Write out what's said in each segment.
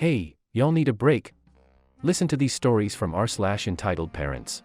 Hey, y'all need a break? Listen to these stories from r/EntitledParents.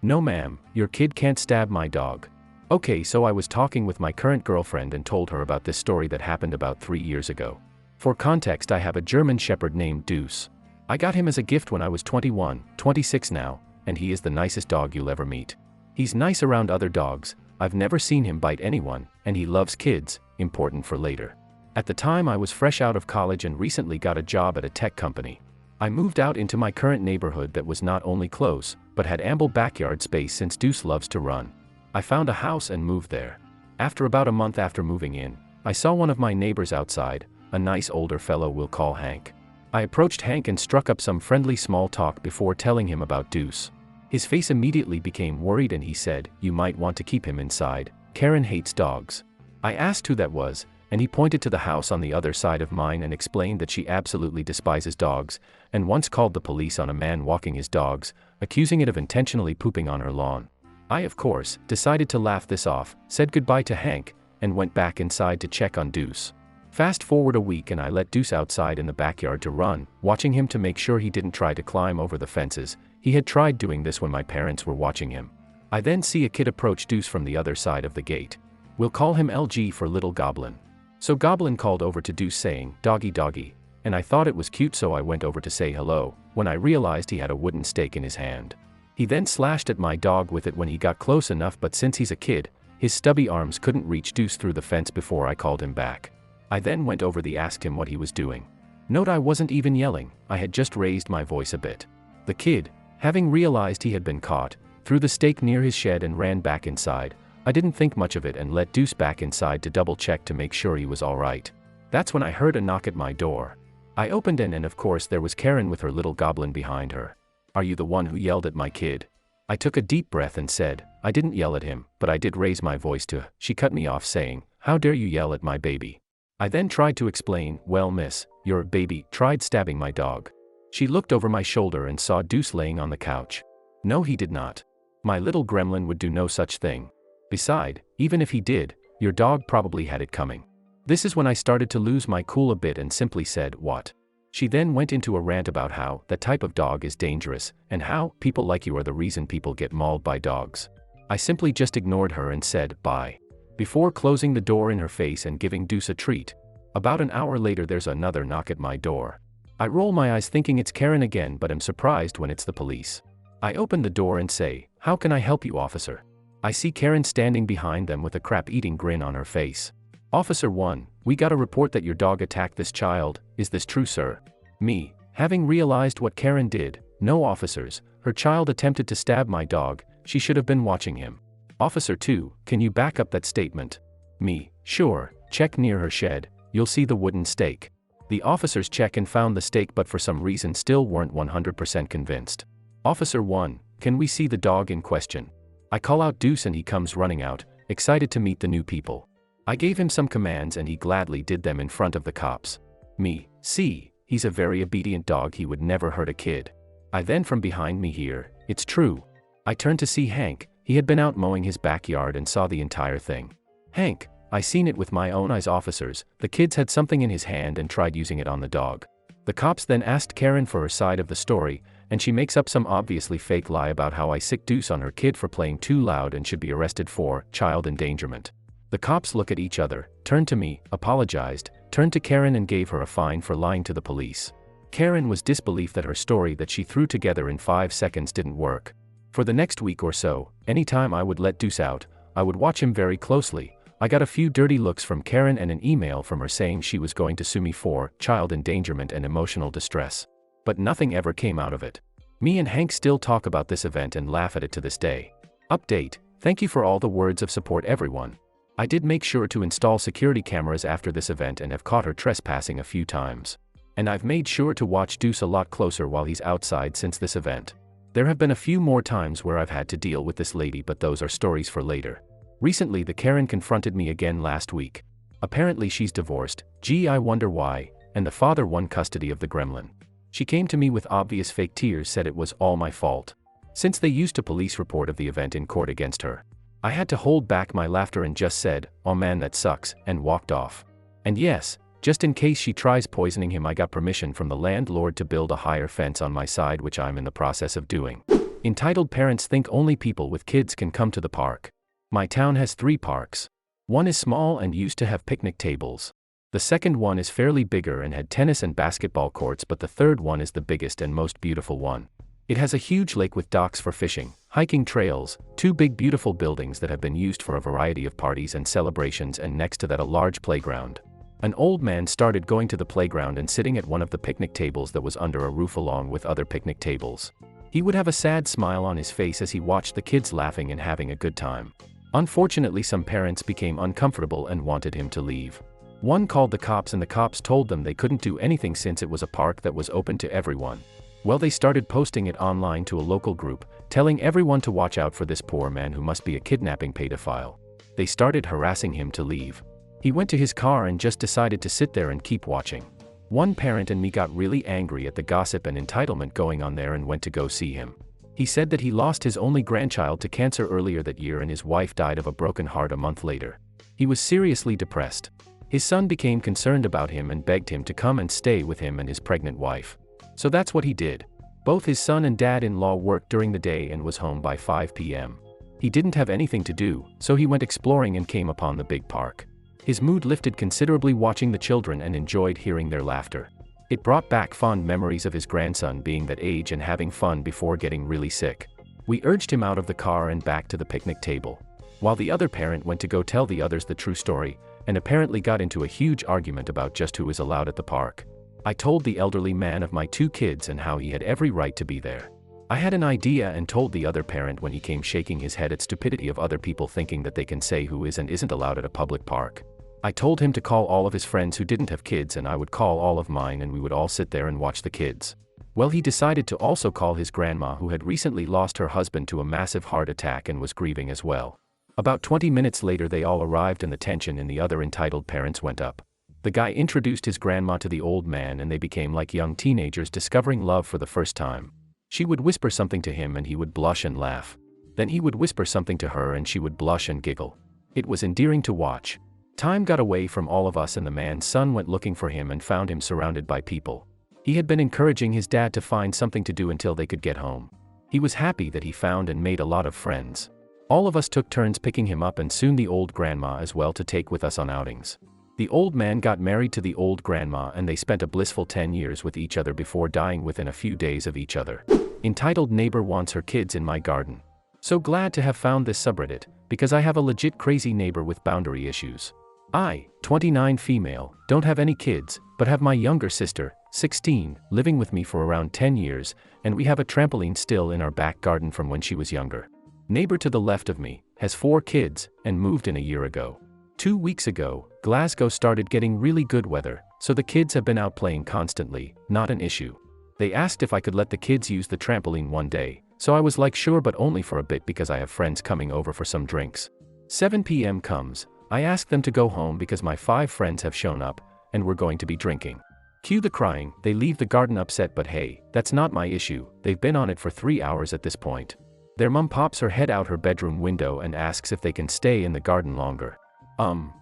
No ma'am, your kid can't stab my dog. Okay, so I was talking with my current girlfriend and told her about this story that happened about 3 years ago. For context, I have a German Shepherd named Deuce. I got him as a gift when I was 21, 26 now, and he is the nicest dog you'll ever meet. He's nice around other dogs, I've never seen him bite anyone, and he loves kids, important for later. At the time I was fresh out of college and recently got a job at a tech company. I moved out into my current neighborhood that was not only close, but had ample backyard space since Deuce loves to run. I found a house and moved there. After about a month after moving in, I saw one of my neighbors outside, a nice older fellow we'll call Hank. I approached Hank and struck up some friendly small talk before telling him about Deuce. His face immediately became worried and he said, "You might want to keep him inside, Karen hates dogs." I asked who that was, and he pointed to the house on the other side of mine and explained that she absolutely despises dogs, and once called the police on a man walking his dogs, accusing it of intentionally pooping on her lawn. I, of course, decided to laugh this off, said goodbye to Hank, and went back inside to check on Deuce. Fast forward a week and I let Deuce outside in the backyard to run, watching him to make sure he didn't try to climb over the fences. He had tried doing this when my parents were watching him. I then see a kid approach Deuce from the other side of the gate. We'll call him LG for Little Goblin. So Goblin called over to Deuce saying, "Doggy doggy," and I thought it was cute so I went over to say hello, when I realized he had a wooden stake in his hand. He then slashed at my dog with it when he got close enough, but since he's a kid, his stubby arms couldn't reach Deuce through the fence before I called him back. I then went over and asked him what he was doing. Note I wasn't even yelling, I had just raised my voice a bit. The kid, having realized he had been caught, threw the stake near his shed and ran back inside. I didn't think much of it and let Deuce back inside to double check to make sure he was alright. That's when I heard a knock at my door. I opened in and of course there was Karen with her little goblin behind her. "Are you the one who yelled at my kid?" I took a deep breath and said, "I didn't yell at him, but I did raise my voice to her." She cut me off saying, "How dare you yell at my baby?" I then tried to explain, "Well miss, your baby tried stabbing my dog." She looked over my shoulder and saw Deuce laying on the couch. No, he did not. My little gremlin would do no such thing. Beside, even if he did, your dog probably had it coming. This is when I started to lose my cool a bit and simply said, "What?" She then went into a rant about how that type of dog is dangerous, and how people like you are the reason people get mauled by dogs. I simply just ignored her and said, "Bye," before closing the door in her face and giving Deuce a treat. About an hour later there's another knock at my door. I roll my eyes thinking it's Karen again, but am surprised when it's the police. I open the door and say, "How can I help you, officer?" I see Karen standing behind them with a crap-eating grin on her face. "Officer 1, we got a report that your dog attacked this child, is this true, sir?" Me, having realized what Karen did, "No officers, her child attempted to stab my dog, she should have been watching him." "Officer 2, can you back up that statement?" Me, "Sure, check near her shed, you'll see the wooden stake." The officers check and found the stake but for some reason still weren't 100% convinced. "Officer 1, can we see the dog in question?" I call out Deuce and he comes running out, excited to meet the new people. I gave him some commands and he gladly did them in front of the cops. Me, "See, he's a very obedient dog, he would never hurt a kid." I then from behind me hear, "It's true." I turned to see Hank, he had been out mowing his backyard and saw the entire thing. "Hank, I seen it with my own eyes, officers, the kids had something in his hand and tried using it on the dog." The cops then asked Karen for her side of the story, and she makes up some obviously fake lie about how I sick Deuce on her kid for playing too loud and should be arrested for child endangerment. The cops look at each other, turned to me, apologized, turned to Karen and gave her a fine for lying to the police. Karen was disbelief that her story that she threw together in 5 seconds didn't work. For the next week or so, anytime I would let Deuce out, I would watch him very closely. I got a few dirty looks from Karen and an email from her saying she was going to sue me for child endangerment and emotional distress. But nothing ever came out of it. Me and Hank still talk about this event and laugh at it to this day. Update: thank you for all the words of support, everyone. I did make sure to install security cameras after this event and have caught her trespassing a few times. And I've made sure to watch Deuce a lot closer while he's outside since this event. There have been a few more times where I've had to deal with this lady, but those are stories for later. Recently the Karen confronted me again last week. Apparently she's divorced, gee I wonder why, and the father won custody of the gremlin. She came to me with obvious fake tears, said it was all my fault. Since they used a police report of the event in court against her. I had to hold back my laughter and just said, "Oh man that sucks," and walked off. And yes, Just in case she tries poisoning him, I got permission from the landlord to build a higher fence on my side, which I'm in the process of doing. Entitled parents think only people with kids can come to the park. My town has 3 parks. One is small and used to have picnic tables. The second one is fairly bigger and had tennis and basketball courts, but the third one is the biggest and most beautiful one. It has a huge lake with docks for fishing, hiking trails, 2 big beautiful buildings that have been used for a variety of parties and celebrations, and next to that a large playground. An old man started going to the playground and sitting at one of the picnic tables that was under a roof along with other picnic tables. He would have a sad smile on his face as he watched the kids laughing and having a good time. Unfortunately, some parents became uncomfortable and wanted him to leave. One called the cops, and the cops told them they couldn't do anything since it was a park that was open to everyone. Well, they started posting it online to a local group, telling everyone to watch out for this poor man who must be a kidnapping pedophile. They started harassing him to leave. He went to his car and just decided to sit there and keep watching. One parent and me got really angry at the gossip and entitlement going on there and went to go see him. He said that he lost his only grandchild to cancer earlier that year and his wife died of a broken heart a month later. He was seriously depressed. His son became concerned about him and begged him to come and stay with him and his pregnant wife. So that's what he did. Both his son and dad-in-law worked during the day and was home by 5 p.m. He didn't have anything to do, so he went exploring and came upon the big park. His mood lifted considerably watching the children and enjoyed hearing their laughter. It brought back fond memories of his grandson being that age and having fun before getting really sick. We urged him out of the car and back to the picnic table, while the other parent went to go tell the others the true story, and apparently got into a huge argument about just who is allowed at the park. I told the elderly man of my 2 kids and how he had every right to be there. I had an idea and told the other parent when he came shaking his head at stupidity of other people thinking that they can say who is and isn't allowed at a public park. I told him to call all of his friends who didn't have kids and I would call all of mine and we would all sit there and watch the kids. Well, he decided to also call his grandma who had recently lost her husband to a massive heart attack and was grieving as well. About 20 minutes later they all arrived and the tension in the other entitled parents went up. The guy introduced his grandma to the old man and they became like young teenagers discovering love for the first time. She would whisper something to him and he would blush and laugh. Then he would whisper something to her and she would blush and giggle. It was endearing to watch. Time got away from all of us and the man's son went looking for him and found him surrounded by people. He had been encouraging his dad to find something to do until they could get home. He was happy that he found and made a lot of friends. All of us took turns picking him up and soon the old grandma as well to take with us on outings. The old man got married to the old grandma and they spent a blissful 10 years with each other before dying within a few days of each other. Entitled neighbor wants her kids in my garden. So glad to have found this subreddit, because I have a legit crazy neighbor with boundary issues. I, 29 female, don't have any kids, but have my younger sister, 16, living with me for around 10 years, and we have a trampoline still in our back garden from when she was younger. Neighbor to the left of me, has 4 kids, and moved in a year ago. 2 weeks ago, Glasgow started getting really good weather, so the kids have been out playing constantly, not an issue. They asked if I could let the kids use the trampoline one day, so I was like sure, but only for a bit because I have friends coming over for some drinks. 7 p.m. comes. I ask them to go home because my 5 friends have shown up, and we're going to be drinking. Cue the crying, they leave the garden upset, but hey, that's not my issue, they've been on it for 3 hours at this point. Their mom pops her head out her bedroom window and asks if they can stay in the garden longer.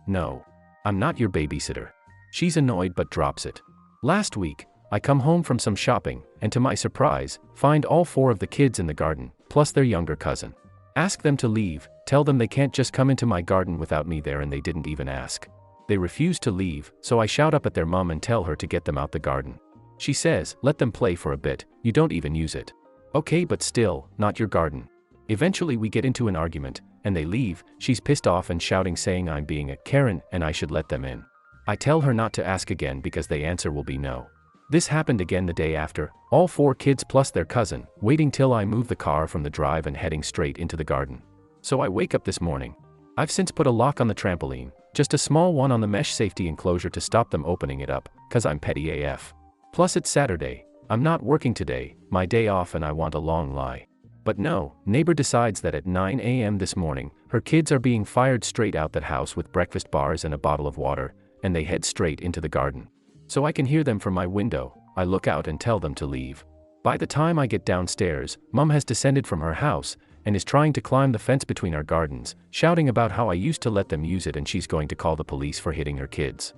No. I'm not your babysitter. She's annoyed but drops it. Last week, I come home from some shopping, and to my surprise, find all 4 of the kids in the garden, plus their younger cousin. Ask them to leave, tell them they can't just come into my garden without me there, and they didn't even ask. They refuse to leave, so I shout up at their mom and tell her to get them out the garden. She says, let them play for a bit, you don't even use it. Okay, but still, not your garden. Eventually we get into an argument, and they leave. She's pissed off and shouting saying I'm being a Karen and I should let them in. I tell her not to ask again because the answer will be no. This happened again the day after, all 4 kids plus their cousin, waiting till I move the car from the drive and heading straight into the garden. So I wake up this morning. I've since put a lock on the trampoline, just a small one on the mesh safety enclosure to stop them opening it up, cause I'm petty AF. Plus it's Saturday, I'm not working today, my day off, and I want a long lie. But no, neighbor decides that at 9 a.m. this morning, her kids are being fired straight out that house with breakfast bars and a bottle of water, and they head straight into the garden. So I can hear them from my window. I look out and tell them to leave. By the time I get downstairs, Mom has descended from her house, and is trying to climb the fence between our gardens, shouting about how I used to let them use it and she's going to call the police for hitting her kids.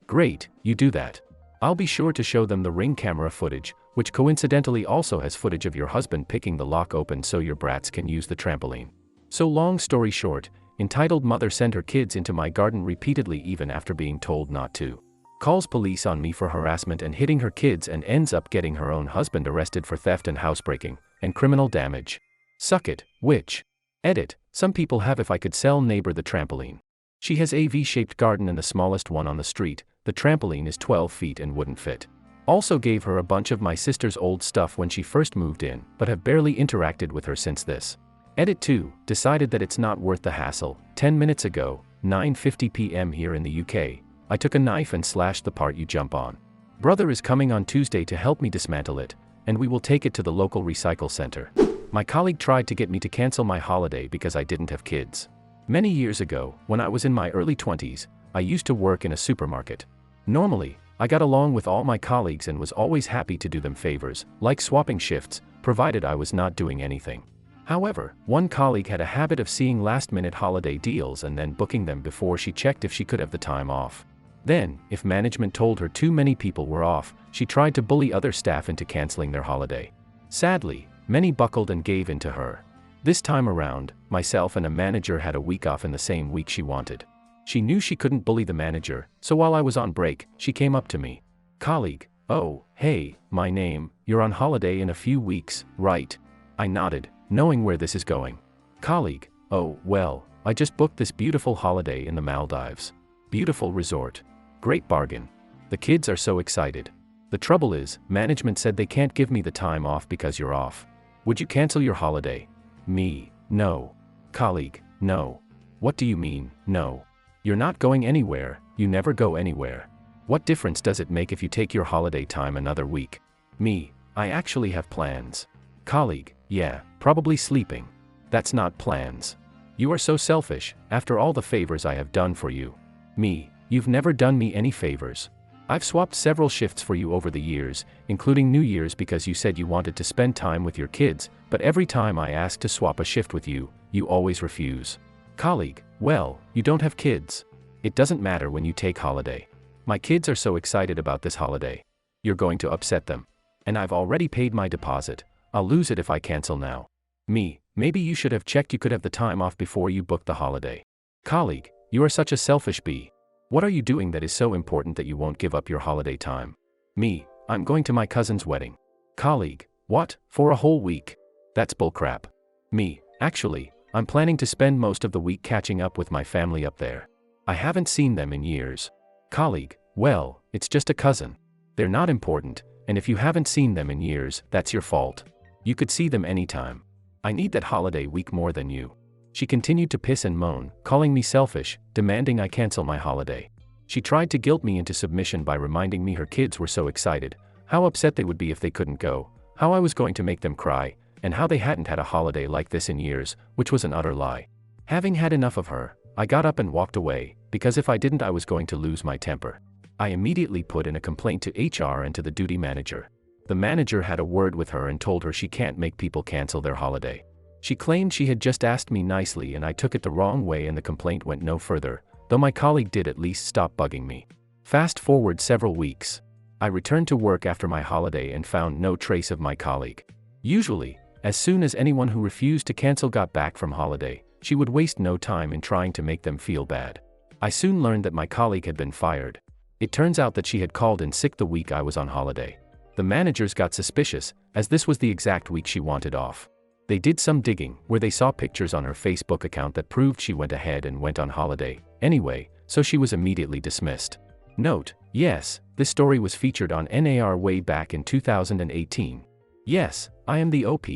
Great, you do that. I'll be sure to show them the Ring camera footage, which coincidentally also has footage of your husband picking the lock open so your brats can use the trampoline. So long story short, entitled mother sent her kids into my garden repeatedly even after being told not to. Calls police on me for harassment and hitting her kids and ends up getting her own husband arrested for theft and housebreaking, and criminal damage. Suck it, witch. Edit, some people have if I could sell neighbor the trampoline. She has a V-shaped garden and the smallest one on the street, the trampoline is 12 feet and wouldn't fit. Also gave her a bunch of my sister's old stuff when she first moved in, but have barely interacted with her since this. Edit 2, decided that it's not worth the hassle. 10 minutes ago, 9:50 p.m. here in the UK, I took a knife and slashed the part you jump on. Brother is coming on Tuesday to help me dismantle it, and we will take it to the local recycle center. My colleague tried to get me to cancel my holiday because I didn't have kids. Many years ago, when I was in my early 20s, I used to work in a supermarket. Normally, I got along with all my colleagues and was always happy to do them favors, like swapping shifts, provided I was not doing anything. However, one colleague had a habit of seeing last-minute holiday deals and then booking them before she checked if she could have the time off. Then, if management told her too many people were off, she tried to bully other staff into canceling their holiday. Sadly, many buckled and gave in to her. This time around, myself and a manager had a week off in the same week she wanted. She knew she couldn't bully the manager, so while I was on break, she came up to me. Colleague, oh, hey, my name, you're on holiday in a few weeks, right? I nodded, knowing where this is going. Colleague, oh, well, I just booked this beautiful holiday in the Maldives. Beautiful resort. Great bargain. The kids are so excited. The trouble is, management said they can't give me the time off because you're off. Would you cancel your holiday? Me, no. Colleague, no. What do you mean, no? You're not going anywhere, you never go anywhere. What difference does it make if you take your holiday time another week? Me, I actually have plans. Colleague, yeah, probably sleeping. That's not plans. You are so selfish, after all the favors I have done for you. Me, you've never done me any favors. I've swapped several shifts for you over the years, including New Year's because you said you wanted to spend time with your kids, but every time I ask to swap a shift with you, you always refuse. Colleague, well, you don't have kids. It doesn't matter when you take holiday. My kids are so excited about this holiday. You're going to upset them. And I've already paid my deposit. I'll lose it if I cancel now. Me, maybe you should have checked you could have the time off before you booked the holiday. Colleague, you are such a selfish bee. What are you doing that is so important that you won't give up your holiday time? Me, I'm going to my cousin's wedding. Colleague, what, for a whole week? That's bullcrap. Me, actually, I'm planning to spend most of the week catching up with my family up there. I haven't seen them in years. Colleague, well, it's just a cousin. They're not important, and if you haven't seen them in years, that's your fault. You could see them anytime. I need that holiday week more than you. She continued to piss and moan, calling me selfish, demanding I cancel my holiday. She tried to guilt me into submission by reminding me her kids were so excited, how upset they would be if they couldn't go, how I was going to make them cry, and how they hadn't had a holiday like this in years, which was an utter lie. Having had enough of her, I got up and walked away, because if I didn't I was going to lose my temper. I immediately put in a complaint to HR and to the duty manager. The manager had a word with her and told her she can't make people cancel their holiday. She claimed she had just asked me nicely and I took it the wrong way and the complaint went no further, though my colleague did at least stop bugging me. Fast forward several weeks. I returned to work after my holiday and found no trace of my colleague. Usually, as soon as anyone who refused to cancel got back from holiday, she would waste no time in trying to make them feel bad. I soon learned that my colleague had been fired. It turns out that she had called in sick the week I was on holiday. The managers got suspicious, as this was the exact week she wanted off. They did some digging, where they saw pictures on her Facebook account that proved she went ahead and went on holiday anyway, so she was immediately dismissed. Note, yes, this story was featured on NAR way back in 2018. Yes, I am the OP.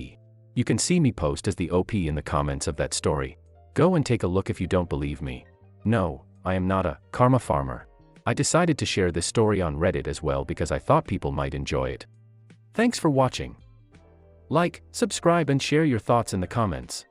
You can see me post as the OP in the comments of that story. Go and take a look if you don't believe me. No, I am not a karma farmer. I decided to share this story on Reddit as well because I thought people might enjoy it. Thanks for watching. Like, subscribe and share your thoughts in the comments.